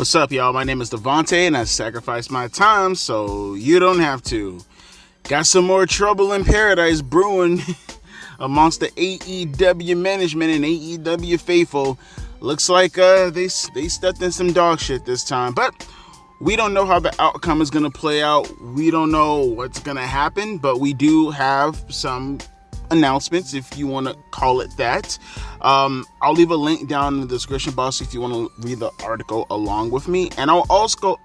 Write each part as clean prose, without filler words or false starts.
What's up, y'all? My name is Devontae, and I sacrificed my time so you don't have to. Got some more trouble in paradise brewing amongst the AEW management and AEW faithful. Looks like they stepped in some dog shit this time, but we don't know how the outcome is going to play out. We don't know what's going to happen, but we do have some announcements, if you want to call it that. I'll leave a link down in the description box if you want to read the article along with me, and I'll also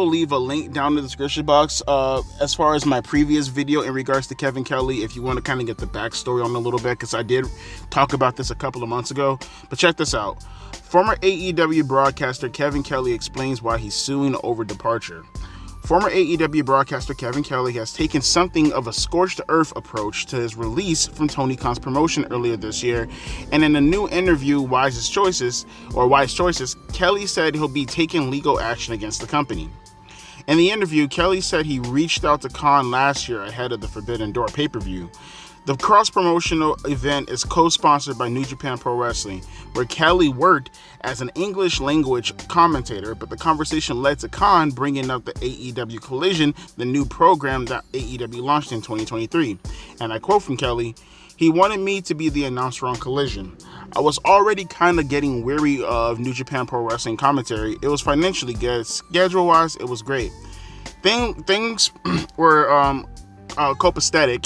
leave a link down in the description box as far as my previous video in regards to Kevin Kelly, if you want to kind of get the backstory on a little bit, because I did talk about this a couple of months ago. But check this out. Former AEW broadcaster Kevin Kelly explains why he's suing over departure. Former AEW broadcaster Kevin Kelly has taken something of a scorched earth approach to his release from Tony Khan's promotion earlier this year, and in a new interview, Wise Choices, Kelly said he'll be taking legal action against the company. In the interview, Kelly said he reached out to Khan last year ahead of the Forbidden Door pay-per-view. The cross-promotional event is co-sponsored by New Japan Pro Wrestling, where Kelly worked as an English-language commentator, but the conversation led to Khan bringing up the AEW Collision, the new program that AEW launched in 2023. And I quote from Kelly, "He wanted me to be the announcer on Collision. I was already kind of getting weary of New Japan Pro Wrestling commentary. It was financially good. Schedule-wise, it was great. Things were copacetic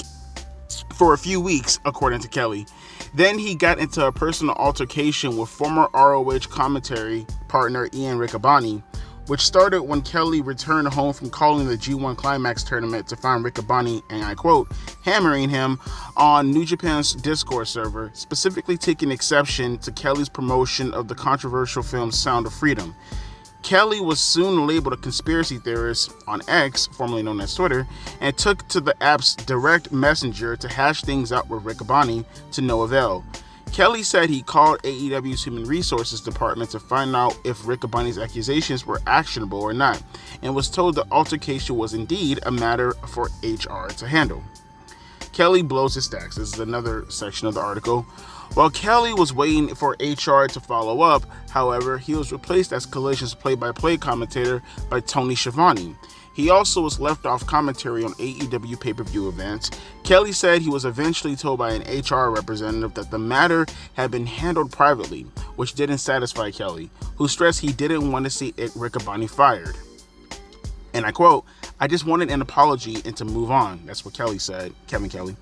for a few weeks," according to Kelly. Then he got into a personal altercation with former ROH commentary partner Ian Riccaboni, which started when Kelly returned home from calling the G1 Climax tournament to find Riccaboni, and I quote, hammering him on New Japan's Discord server, specifically taking exception to Kelly's promotion of the controversial film Sound of Freedom. Kelly was soon labeled a conspiracy theorist on X, formerly known as Twitter, and took to the app's direct messenger to hash things out with Riccaboni to no avail. Kelly said he called AEW's Human Resources Department to find out if Riccaboni's accusations were actionable or not, and was told the altercation was indeed a matter for HR to handle. Kelly blows his stacks. This is another section of the article. While Kelly was waiting for HR to follow up, however, he was replaced as Collision's play-by-play commentator by Tony Schiavone. He also was left off commentary on AEW pay-per-view events. Kelly said he was eventually told by an HR representative that the matter had been handled privately, which didn't satisfy Kelly, who stressed he didn't want to see Riccaboni fired. And I quote, "I just wanted an apology and to move on." That's what Kelly said, Kevin Kelly.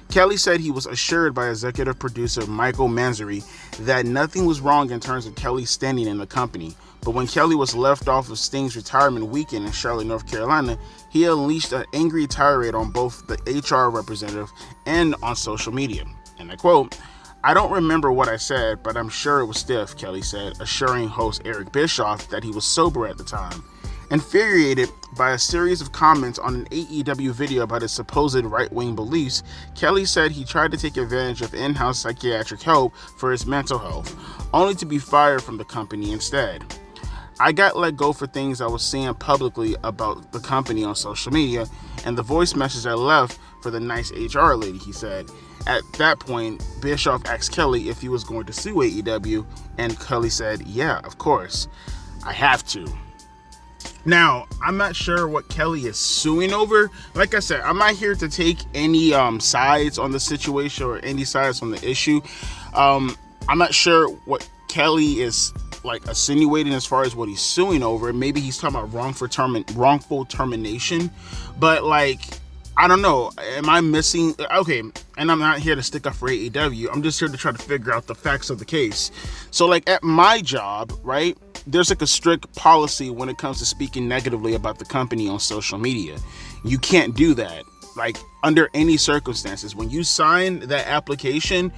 Kelly said he was assured by executive producer Michael Manzari that nothing was wrong in terms of Kelly's standing in the company. But when Kelly was left off of Sting's retirement weekend in Charlotte, North Carolina, he unleashed an angry tirade on both the HR representative and on social media. And I quote, "I don't remember what I said, but I'm sure it was stiff," Kelly said, assuring host Eric Bischoff that he was sober at the time. Infuriated by a series of comments on an AEW video about his supposed right-wing beliefs, Kelly said he tried to take advantage of in-house psychiatric help for his mental health, only to be fired from the company instead. "I got let go for things I was saying publicly about the company on social media, and the voice message I left for the nice HR lady," he said. At that point, Bischoff asked Kelly if he was going to sue AEW, and Kelly said, "Yeah, of course, I have to." Now, I'm not sure what Kelly is suing over. Like I said, I'm not here to take any sides on the situation or any sides on the issue. I'm not sure what Kelly is insinuating as far as what he's suing over. Maybe he's talking about wrongful termination, but I don't know. Am I missing? Okay, and I'm not here to stick up for AEW. I'm just here to try to figure out the facts of the case. So at my job, right, there's a strict policy when it comes to speaking negatively about the company on social media. You can't do that, under any circumstances. When you sign that application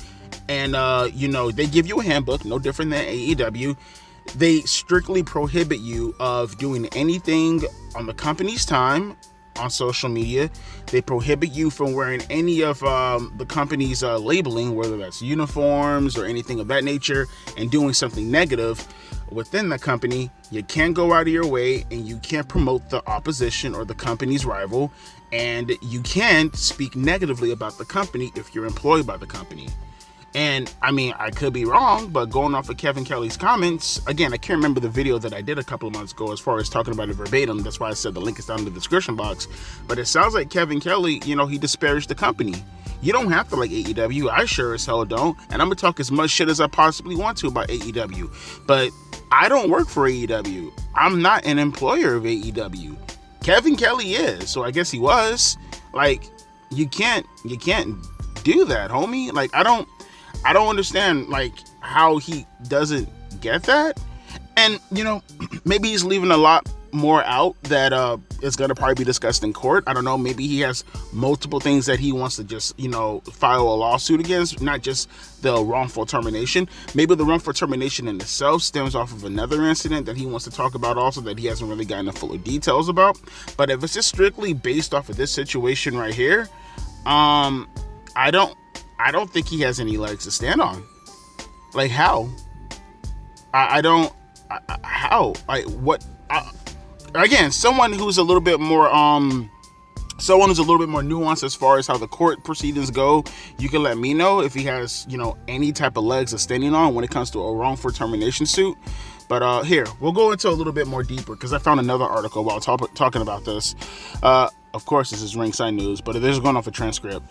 and, they give you a handbook, no different than AEW, they strictly prohibit you of doing anything on the company's time on social media. They prohibit you from wearing any of the company's labeling, whether that's uniforms or anything of that nature, and doing something negative within the company. You can't go out of your way, and you can't promote the opposition or the company's rival, and you can't speak negatively about the company if you're employed by the company. And I mean, I could be wrong, but going off of Kevin Kelly's comments, again, I can't remember the video that I did a couple of months ago as far as talking about it verbatim. That's why I said the link is down in the description box. But it sounds like Kevin Kelly, he disparaged the company. You don't have to like AEW. I sure as hell don't. And I'm going to talk as much shit as I possibly want to about AEW. But I don't work for AEW. I'm not an employer of AEW. Kevin Kelly is. So I guess he was. Like, you can't do that, homie. Like, I don't understand, like, how he doesn't get that. And, maybe he's leaving a lot more out that is going to probably be discussed in court. I don't know. Maybe he has multiple things that he wants to just, file a lawsuit against, not just the wrongful termination. Maybe the wrongful termination in itself stems off of another incident that he wants to talk about also that he hasn't really gotten the fuller details about. But if it's just strictly based off of this situation right here, I don't think he has any legs to stand on. Like, how? How? Like, what? Again, someone who's a little bit more nuanced as far as how the court proceedings go, you can let me know if he has, any type of legs of standing on when it comes to a wrongful termination suit. But here, we'll go into a little bit more deeper because I found another article while talking about this. Of course, this is Ringside News, but it is going off a transcript.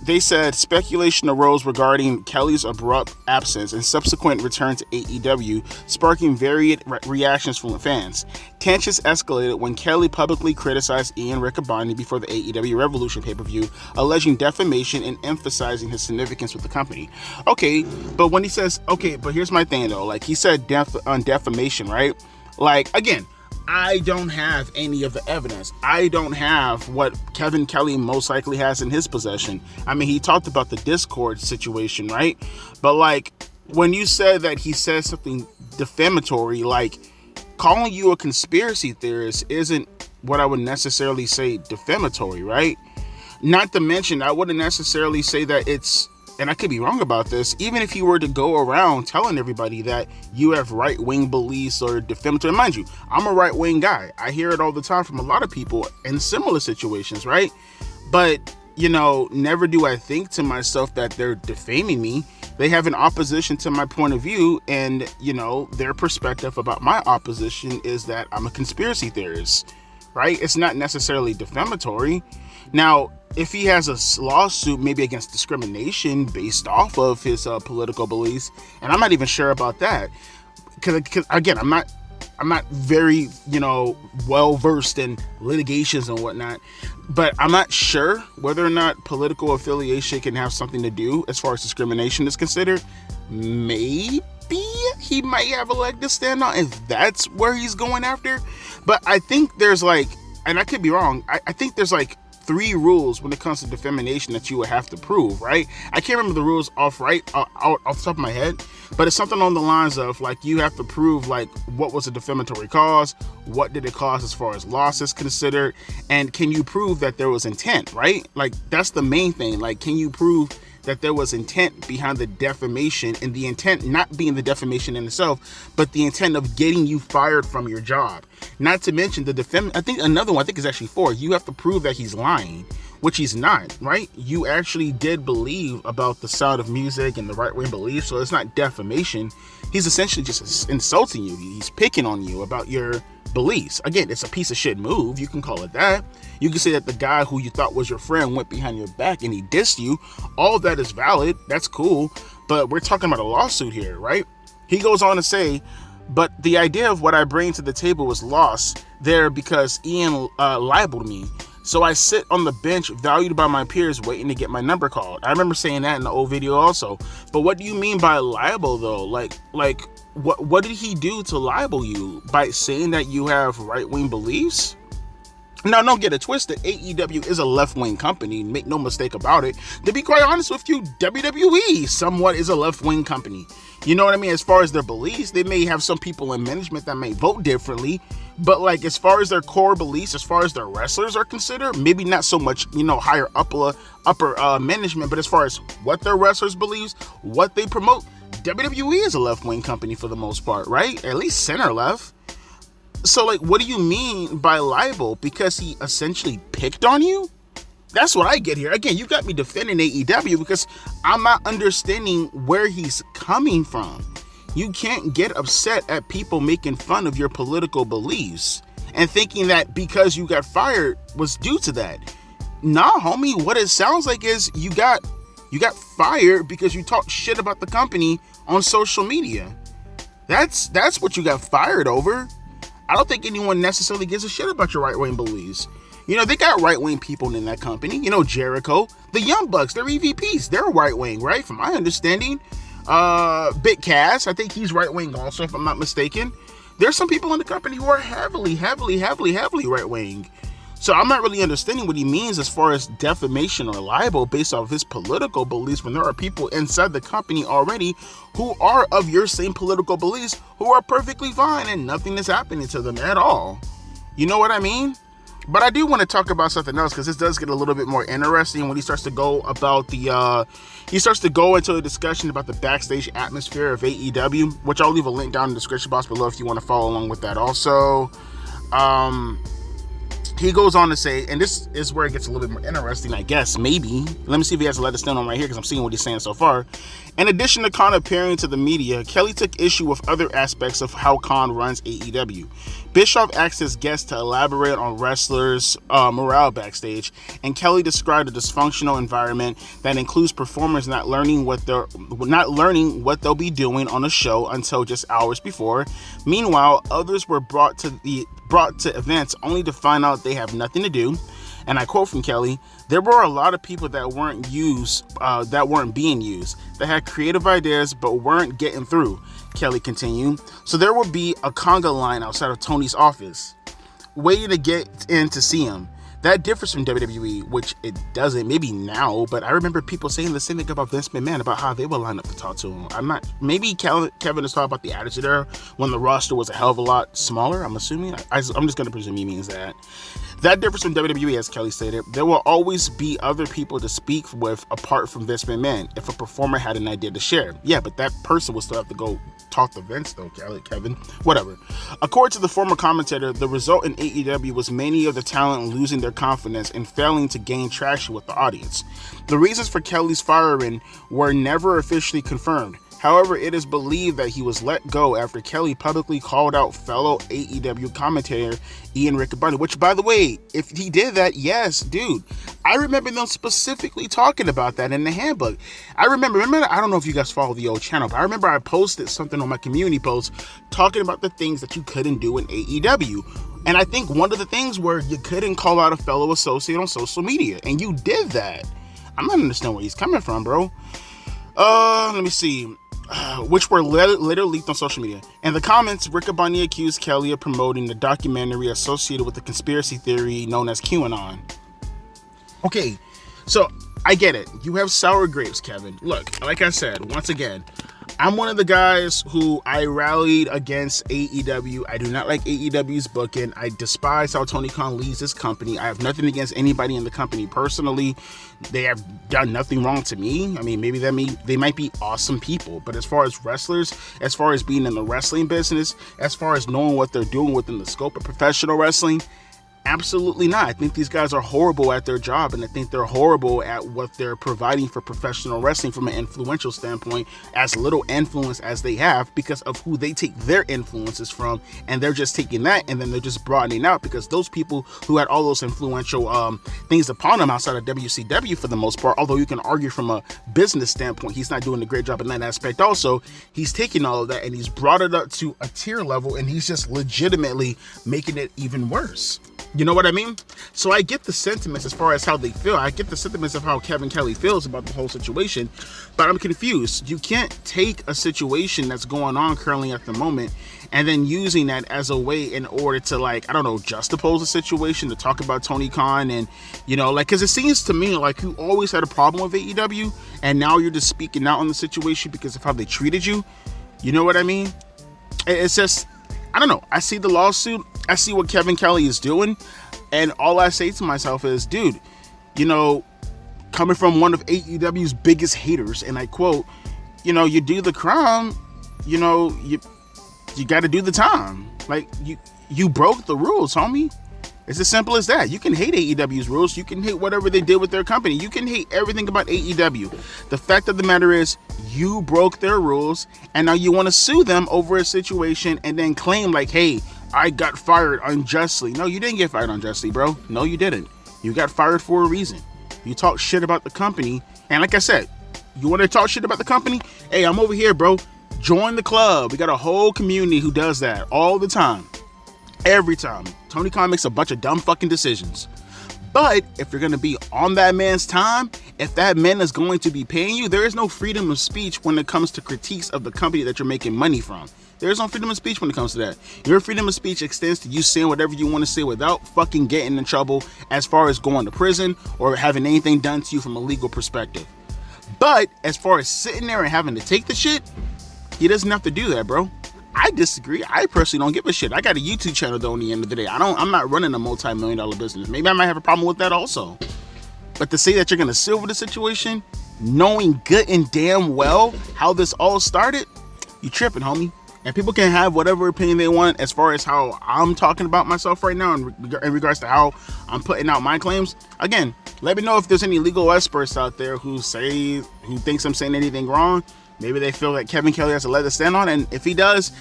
They said speculation arose regarding Kelly's abrupt absence and subsequent return to AEW, sparking varied reactions from fans. Tensions escalated when Kelly publicly criticized Ian Riccaboni before the AEW Revolution pay-per-view, alleging defamation and emphasizing his significance with the company. Okay, but when he says, okay, but here's my thing though, like he said on defamation, right? Like, again, I don't have any of the evidence. I don't have what Kevin Kelly most likely has in his possession. I mean, he talked about the Discord situation, right? But like, when you said that he said something defamatory, like calling you a conspiracy theorist isn't what I would necessarily say defamatory, right? Not to mention, I wouldn't necessarily say that it's, and I could be wrong about this, even if you were to go around telling everybody that you have right-wing beliefs or defamatory, mind you, I'm a right-wing guy. I hear it all the time from a lot of people in similar situations, right? But, never do I think to myself that they're defaming me. They have an opposition to my point of view, and, their perspective about my opposition is that I'm a conspiracy theorist, right? It's not necessarily defamatory. Now, if he has a lawsuit maybe against discrimination based off of his political beliefs, and I'm not even sure about that, because again, I'm not very well versed in litigations and whatnot, but I'm not sure whether or not political affiliation can have something to do as far as discrimination is considered. Maybe he might have a leg to stand on if that's where he's going after. But I think there's like, and I could be wrong, I think there's like 3 rules when it comes to defamation that you would have to prove, right? I can't remember the rules off the top of my head, but it's something along the lines of like you have to prove like what was a defamatory cause, what did it cause as far as loss is considered, and can you prove that there was intent, right? Like that's the main thing. Like, can you prove that there was intent behind the defamation, and the intent not being the defamation in itself, but the intent of getting you fired from your job. Not to mention the I think another one, I think is actually 4. You have to prove that he's lying, which he's not, right? You actually did believe about the Sound of Music and the right-wing beliefs, so it's not defamation. He's essentially just insulting you. He's picking on you about your beliefs. Again, it's a piece of shit move. You can call it that. You can say that the guy who you thought was your friend went behind your back and he dissed you. All of that is valid. That's cool. But we're talking about a lawsuit here, right? He goes on to say, but the idea of what I bring to the table was lost there because Ian libeled me. So I sit on the bench valued by my peers waiting to get my number called. I remember saying that in the old video also. But what do you mean by libel though? Like what did he do to libel you? By saying that you have right-wing beliefs? Now, don't get it twisted. AEW is a left-wing company. Make no mistake about it. To be quite honest with you, WWE somewhat is a left-wing company. You know what I mean? As far as their beliefs, they may have some people in management that may vote differently. But like as far as their core beliefs, as far as their wrestlers are considered, maybe not so much, higher upper management, but as far as what their wrestlers believes, what they promote, WWE is a left-wing company for the most part, right? At least center left. So like, what do you mean by libel? Because he essentially picked on you? That's what I get here. Again, you got me defending AEW because I'm not understanding where he's coming from. You can't get upset at people making fun of your political beliefs and thinking that because you got fired was due to that. Nah, homie, what it sounds like is you got fired because you talked shit about the company on social media. That's what you got fired over. I don't think anyone necessarily gives a shit about your right-wing beliefs. You know, they got right-wing people in that company. You know, Jericho, the Young Bucks, they're EVPs. They're right-wing, right? From my understanding. Big Cass, I think he's right-wing also, if I'm not mistaken. There's some people in the company who are heavily right-wing. So I'm not really understanding what he means as far as defamation or libel based off of his political beliefs when there are people inside the company already who are of your same political beliefs who are perfectly fine and nothing is happening to them at all. You know what I mean? But I do want to talk about something else because this does get a little bit more interesting when he starts to go about into a discussion about the backstage atmosphere of AEW, which I'll leave a link down in the description box below if you want to follow along with that also. He goes on to say, and this is where it gets a little bit more interesting, I guess, maybe. Let me see if he has a letter stand on right here because I'm seeing what he's saying so far. In addition to Khan appearing to the media, Kelly took issue with other aspects of how Khan runs AEW. Bischoff asked his guests to elaborate on wrestlers' morale backstage, and Kelly described a dysfunctional environment that includes performers not learning what they'll be doing on a show until just hours before. Meanwhile, others were brought to events only to find out they have nothing to do. And I quote from Kelly, "There were a lot of people that weren't being used, that had creative ideas but weren't getting through," Kelly continued. "So there would be a conga line outside of Tony's office, waiting to get in to see him. That differs from WWE, which it doesn't, maybe now, but I remember people saying the same thing about Vince McMahon, about how they would line up to talk to him. Maybe Kevin is talking about the Attitude Era when the roster was a hell of a lot smaller, I'm assuming. I'm just going to presume he means that. That differs from WWE, as Kelly stated. There will always be other people to speak with apart from Vince McMahon if a performer had an idea to share. Yeah, but that person will still have to go talk to Vince, though, Kevin. Whatever. According to the former commentator, the result in AEW was many of the talent losing their confidence and failing to gain traction with the audience. The reasons for Kelly's firing were never officially confirmed. However, it is believed that he was let go after Kelly publicly called out fellow AEW commentator Ian Riccoboni, which, by the way, if he did that, yes, dude, I remember them specifically talking about that in the handbook. I remember, I don't know if you guys follow the old channel, but I remember I posted something on my community post talking about the things that you couldn't do in AEW. And I think one of the things where you couldn't call out a fellow associate on social media, and you did that. I'm not understanding where he's coming from, bro. Let me see. Which were later leaked on social media. In the comments, Riccoboni accused Kelly of promoting the documentary associated with the conspiracy theory known as QAnon. Okay, so I get it. You have sour grapes, Kevin. Look, like I said, once again, I'm one of the guys who I rallied against AEW. I do not like AEW's booking. I despise how Tony Khan leads this company. I have nothing against anybody in the company personally. They have done nothing wrong to me. I mean, maybe they might be awesome people, but as far as wrestlers, as far as being in the wrestling business, as far as knowing what they're doing within the scope of professional wrestling, absolutely not. I think these guys are horrible at their job, and I think they're horrible at what they're providing for professional wrestling from an influential standpoint, as little influence as they have because of who they take their influences from, and they're just taking that and then they're just broadening out because those people who had all those influential things upon them outside of WCW for the most part, although you can argue from a business standpoint he's not doing a great job in that aspect also, he's taking all of that and he's brought it up to a tier level and he's just legitimately making it even worse. You know what I mean? So I get the sentiments as far as how they feel. I get the sentiments of how Kevin Kelly feels about the whole situation, but I'm confused. You can't take a situation that's going on currently at the moment and then using that as a way in order to, like, I don't know, juxtapose a situation, to talk about Tony Khan and, you know, like, because it seems to me like you always had a problem with AEW and now you're just speaking out on the situation because of how they treated you. You know what I mean? It's just, I don't know. I see the lawsuit. I see what Kevin Kelly is doing. And all I say to myself is, dude, you know, coming from one of AEW's biggest haters, and I quote, you know, you do the crime, you know, you got to do the time. Like, you broke the rules, homie. It's as simple as that. You can hate AEW's rules. You can hate whatever they did with their company. You can hate everything about AEW. The fact of the matter is, you broke their rules, and now you want to sue them over a situation and then claim like, hey, I got fired unjustly. No, you didn't get fired unjustly, bro. No, you didn't. You got fired for a reason. You talk shit about the company, and like I said, you want to talk shit about the company? Hey, I'm over here, bro. Join the club. We got a whole community who does that all the time. Every time. Tony Khan makes a bunch of dumb fucking decisions. But if you're going to be on that man's time, if that man is going to be paying you, there is no freedom of speech when it comes to critiques of the company that you're making money from. There is no freedom of speech when it comes to that. Your freedom of speech extends to you saying whatever you want to say without fucking getting in trouble as far as going to prison or having anything done to you from a legal perspective. But as far as sitting there and having to take the shit, he doesn't have to do that, bro. I disagree. I personally don't give a shit. I got a YouTube channel though. In the end of the day, I'm not running a multi-million-dollar business. Maybe I might have a problem with that also. But to say that you're gonna silver the situation, knowing good and damn well how this all started, you tripping, homie. And people can have whatever opinion they want as far as how I'm talking about myself right now in regards to how I'm putting out my claims. Again, let me know if there's any legal experts out there who thinks I'm saying anything wrong. Maybe they feel that Kevin Kelly has a leg to stand on, and if he does,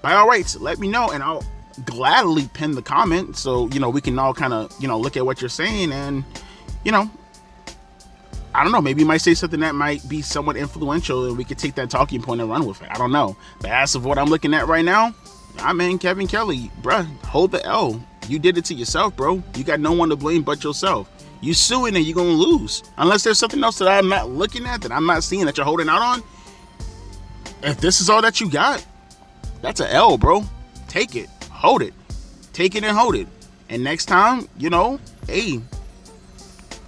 by all rights, let me know, and I'll gladly pin the comment so, we can all kind of, look at what you're saying, and, I don't know, maybe you might say something that might be somewhat influential, and we could take that talking point and run with it. I don't know. But as of what I'm looking at right now, Kevin Kelly, bruh, hold the L. You did it to yourself, bro. You got no one to blame but yourself. You suing and you're going to lose. Unless there's something else that I'm not looking at, that I'm not seeing, that you're holding out on. If this is all that you got, that's an L, bro. Take it. Hold it. Take it and hold it. And next time, hey,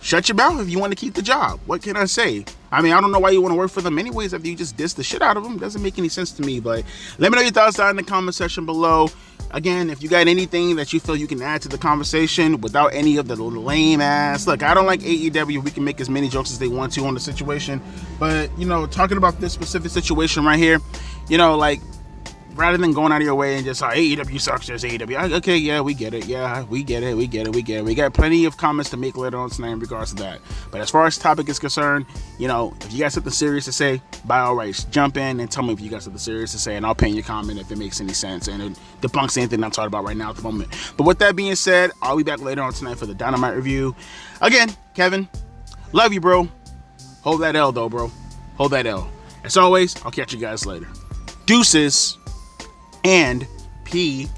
shut your mouth if you want to keep the job. What can I say? I don't know why you want to work for them anyways after you just diss the shit out of them. Doesn't make any sense to me. But let me know your thoughts down in the comment section below. Again, if you got anything that you feel you can add to the conversation without any of the lame ass. Look, I don't like AEW. We can make as many jokes as they want to on the situation. But, talking about this specific situation right here, rather than going out of your way and just, AEW sucks, just AEW. Okay, yeah, we get it. Yeah, we get it. We got plenty of comments to make later on tonight in regards to that. But as far as the topic is concerned, if you got something serious to say, by all rights, jump in and tell me if you got something serious to say, and I'll pin your comment if it makes any sense and it debunks anything I'm talking about right now at the moment. But with that being said, I'll be back later on tonight for the Dynamite review. Again, Kevin, love you, bro. Hold that L, though, bro. Hold that L. As always, I'll catch you guys later. Deuces and P-Eyes.